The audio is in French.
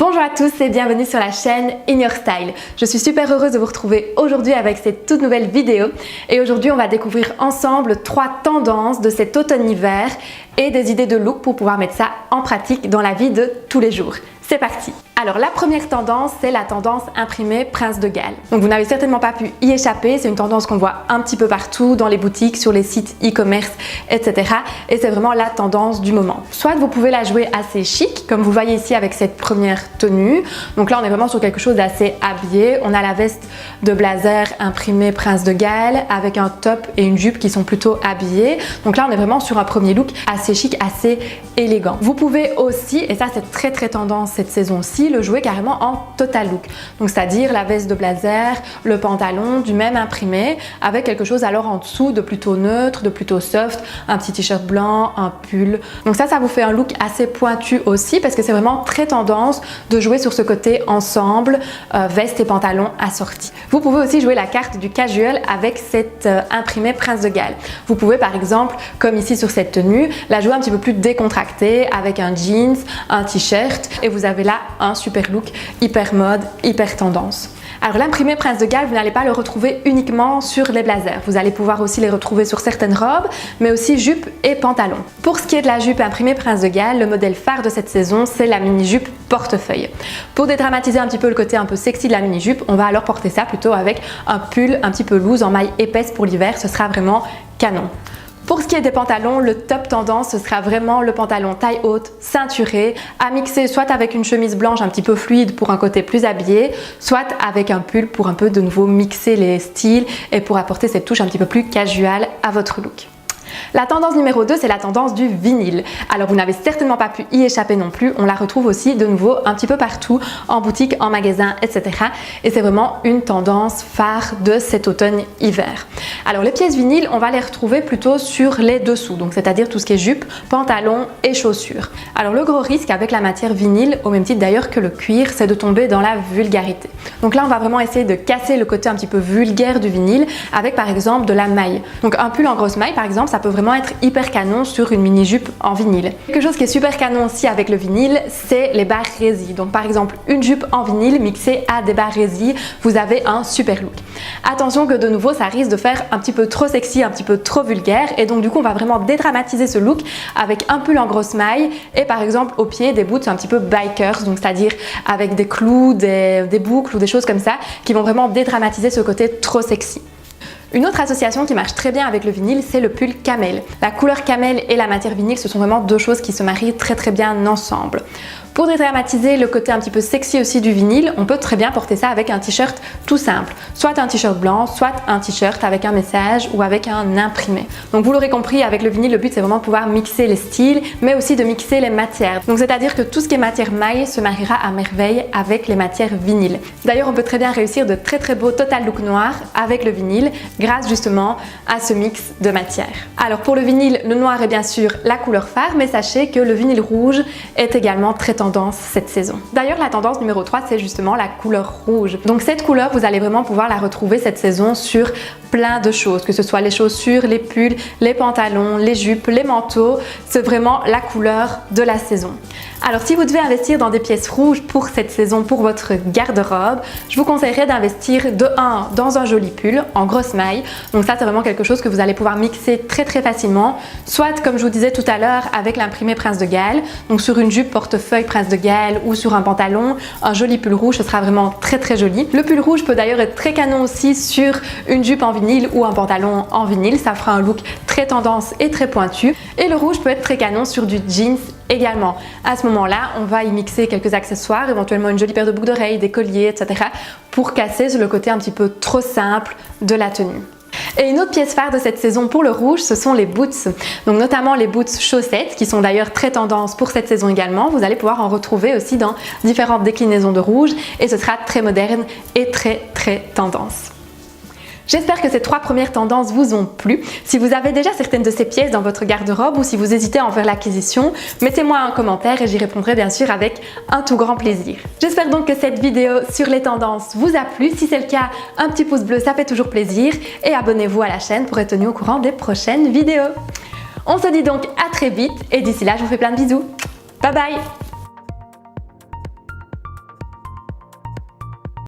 Bonjour à tous et bienvenue sur la chaîne In Your Style. Je suis super heureuse de vous retrouver aujourd'hui avec cette toute nouvelle vidéo et aujourd'hui on va découvrir ensemble 3 tendances de cet automne-hiver et des idées de look pour pouvoir mettre ça en pratique dans la vie de tous les jours. C'est parti! Alors la première tendance, c'est la tendance imprimée Prince de Galles. Donc vous n'avez certainement pas pu y échapper, c'est une tendance qu'on voit un petit peu partout, dans les boutiques, sur les sites e-commerce, etc. Et c'est vraiment la tendance du moment. Soit vous pouvez la jouer assez chic, comme vous voyez ici avec cette première tenue. Donc là on est vraiment sur quelque chose d'assez habillé. On a la veste de blazer imprimée Prince de Galles avec un top et une jupe qui sont plutôt habillés. Donc là on est vraiment sur un premier look assez chic, assez élégant. Vous pouvez aussi, et ça c'est très tendance cette saison-ci, le jouer carrément en total look. Donc c'est-à-dire la veste de blazer, le pantalon du même imprimé avec quelque chose alors en dessous de plutôt neutre, de plutôt soft, un petit t-shirt blanc, un pull. Donc ça vous fait un look assez pointu aussi parce que c'est vraiment très tendance de jouer sur ce côté ensemble, veste et pantalon assortis. Vous pouvez aussi jouer la carte du casual avec cette imprimée Prince de Galles. Vous pouvez par exemple, comme ici sur cette tenue, la jouer un petit peu plus décontractée avec un jeans, un t-shirt et vous avez là un super look hyper mode, hyper tendance. Alors l'imprimé Prince de Galles, vous n'allez pas le retrouver uniquement sur les blazers. Vous allez pouvoir aussi les retrouver sur certaines robes, mais aussi jupes et pantalons. Pour ce qui est de la jupe imprimée Prince de Galles, le modèle phare de cette saison, c'est la mini-jupe portefeuille. Pour dédramatiser un petit peu le côté un peu sexy de la mini-jupe, on va alors porter ça plutôt avec un pull un petit peu loose en maille épaisse pour l'hiver. Ce sera vraiment canon. Pour ce qui est des pantalons, le top tendance, ce sera vraiment le pantalon taille haute, ceinturé, à mixer soit avec une chemise blanche un petit peu fluide pour un côté plus habillé, soit avec un pull pour un peu de nouveau mixer les styles et pour apporter cette touche un petit peu plus casual à votre look. La tendance numéro 2, c'est la tendance du vinyle. Alors vous n'avez certainement pas pu y échapper non plus, on la retrouve aussi de nouveau un petit peu partout, en boutique, en magasin, etc. Et c'est vraiment une tendance phare de cet automne-hiver. Alors les pièces vinyles, on va les retrouver plutôt sur les dessous, donc c'est-à-dire tout ce qui est jupe, pantalon et chaussures. Alors le gros risque avec la matière vinyle, au même titre d'ailleurs que le cuir, c'est de tomber dans la vulgarité. Donc là on va vraiment essayer de casser le côté un petit peu vulgaire du vinyle avec par exemple de la maille. Donc un pull en grosse maille par exemple, ça peut vraiment être hyper canon sur une mini-jupe en vinyle. Quelque chose qui est super canon aussi avec le vinyle, c'est les barres résille. Donc par exemple, une jupe en vinyle mixée à des barres résille, vous avez un super look. Attention que de nouveau, ça risque de faire un petit peu trop sexy, un petit peu trop vulgaire et donc du coup, on va vraiment dédramatiser ce look avec un pull en grosse maille et par exemple au pied des boots un petit peu bikers, donc c'est-à-dire avec des clous, des boucles ou des choses comme ça qui vont vraiment dédramatiser ce côté trop sexy. Une autre association qui marche très bien avec le vinyle, c'est le pull camel. La couleur camel et la matière vinyle, ce sont vraiment deux choses qui se marient très bien ensemble. Pour dédramatiser le côté un petit peu sexy aussi du vinyle, on peut très bien porter ça avec un t-shirt tout simple. Soit un t-shirt blanc, soit un t-shirt avec un message ou avec un imprimé. Donc vous l'aurez compris, avec le vinyle, le but c'est vraiment de pouvoir mixer les styles, mais aussi de mixer les matières. Donc c'est-à-dire que tout ce qui est matière maille se mariera à merveille avec les matières vinyle. D'ailleurs, on peut très bien réussir de très beaux total look noirs avec le vinyle, grâce justement à ce mix de matières. Alors pour le vinyle, le noir est bien sûr la couleur phare, mais sachez que le vinyle rouge est également très tendance cette saison. D'ailleurs, la tendance numéro 3, c'est justement la couleur rouge. Donc cette couleur, vous allez vraiment pouvoir la retrouver cette saison sur plein de choses, que ce soit les chaussures, les pulls, les pantalons, les jupes, les manteaux. C'est vraiment la couleur de la saison. Alors si vous devez investir dans des pièces rouges pour cette saison, pour votre garde-robe, je vous conseillerais d'investir de 1 dans un joli pull en grosse maille. Donc ça, c'est vraiment quelque chose que vous allez pouvoir mixer très facilement, soit comme je vous disais tout à l'heure avec l'imprimé Prince de Galles, donc sur une jupe portefeuille Prince de Galles ou sur un pantalon, un joli pull rouge, ce sera vraiment très joli. Le pull rouge peut d'ailleurs être très canon aussi sur une jupe en vinyle ou un pantalon en vinyle, ça fera un look très tendance et très pointu. Et le rouge peut être très canon sur du jeans également. À ce moment-là, on va y mixer quelques accessoires, éventuellement une jolie paire de boucles d'oreilles, des colliers, etc. pour casser le côté un petit peu trop simple de la tenue. Et une autre pièce phare de cette saison pour le rouge, ce sont les boots. Donc notamment les boots chaussettes qui sont d'ailleurs très tendance pour cette saison également. Vous allez pouvoir en retrouver aussi dans différentes déclinaisons de rouge et ce sera très moderne et très tendance. J'espère que ces 3 premières tendances vous ont plu. Si vous avez déjà certaines de ces pièces dans votre garde-robe ou si vous hésitez à en faire l'acquisition, mettez-moi un commentaire et j'y répondrai bien sûr avec un tout grand plaisir. J'espère donc que cette vidéo sur les tendances vous a plu. Si c'est le cas, un petit pouce bleu, ça fait toujours plaisir. Et abonnez-vous à la chaîne pour être tenu au courant des prochaines vidéos. On se dit donc à très vite et d'ici là, je vous fais plein de bisous. Bye bye!